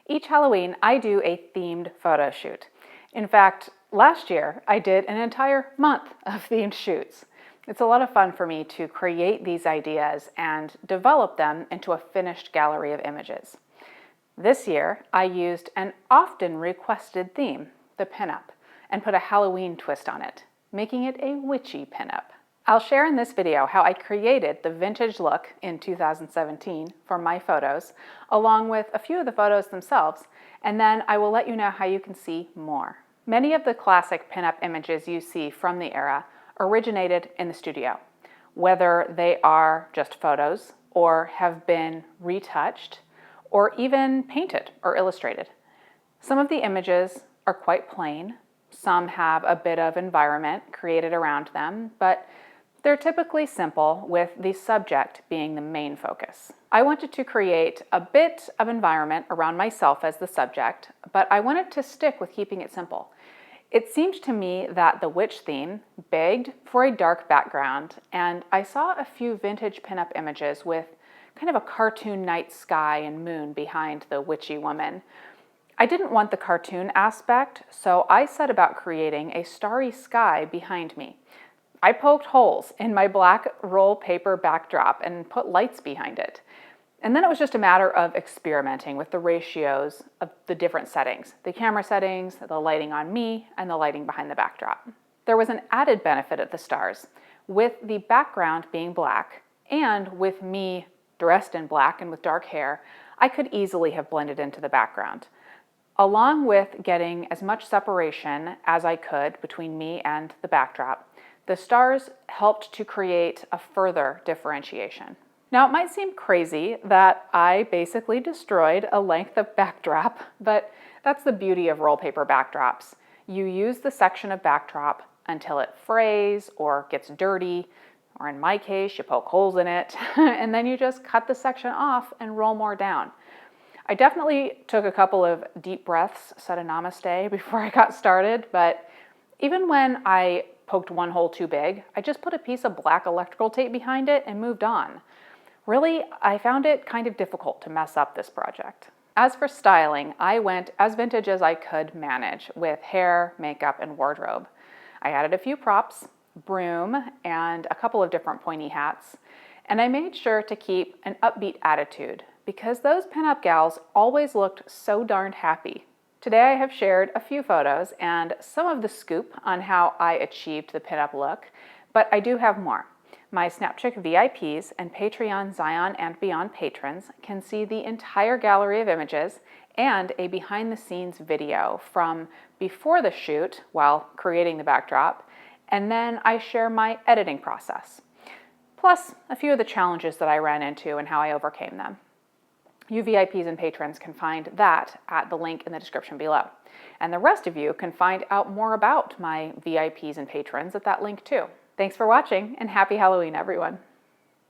Each Halloween, I do a themed photo shoot. In fact, last year, I did an entire month of themed shoots. It's a lot of fun for me to create these ideas and develop them into a finished gallery of images. This year, I used an often requested theme, the pinup, and put a Halloween twist on it, making it a witchy pinup. I'll share in this video how I created the vintage look in 2017 for my photos, along with a few of the photos themselves, and then I will let you know how you can see more. Many of the classic pinup images you see from the era originated in the studio, whether they are just photos or have been retouched or even painted or illustrated. Some of the images are quite plain. Some have a bit of environment created around them, but they're typically simple, with the subject being the main focus. I wanted to create a bit of environment around myself as the subject, but I wanted to stick with keeping it simple. It seemed to me that the witch theme begged for a dark background, and I saw a few vintage pinup images with kind of a cartoon night sky and moon behind the witchy woman. I didn't want the cartoon aspect, so I set about creating a starry sky behind me. I poked holes in my black roll paper backdrop and put lights behind it. And then it was just a matter of experimenting with the ratios of the different settings, the camera settings, the lighting on me, and the lighting behind the backdrop. There was an added benefit of the stars, with the background being black, and with me dressed in black and with dark hair, I could easily have blended into the background. Along with getting as much separation as I could between me and the backdrop, the stars helped to create a further differentiation. Now, it might seem crazy that I basically destroyed a length of backdrop, but that's the beauty of roll paper backdrops. You use the section of backdrop until it frays or gets dirty, or in my case, you poke holes in it, and then you just cut the section off and roll more down. I definitely took a couple of deep breaths, said a namaste before I got started, but even when I poked one hole too big, I just put a piece of black electrical tape behind it and moved on. Really, I found it kind of difficult to mess up this project. As for styling, I went as vintage as I could manage with hair, makeup, and wardrobe. I added a few props, broom, and a couple of different pointy hats, and I made sure to keep an upbeat attitude because those pinup gals always looked so darned happy. Today I have shared a few photos and some of the scoop on how I achieved the pinup look, but I do have more. My SnapChick VIPs and Patreon Zion and Beyond patrons can see the entire gallery of images and a behind-the-scenes video from before the shoot while creating the backdrop, and then I share my editing process, plus a few of the challenges that I ran into and how I overcame them. You VIPs and patrons can find that at the link in the description below. And the rest of you can find out more about my VIPs and patrons at that link too. Thanks for watching, and happy Halloween, everyone.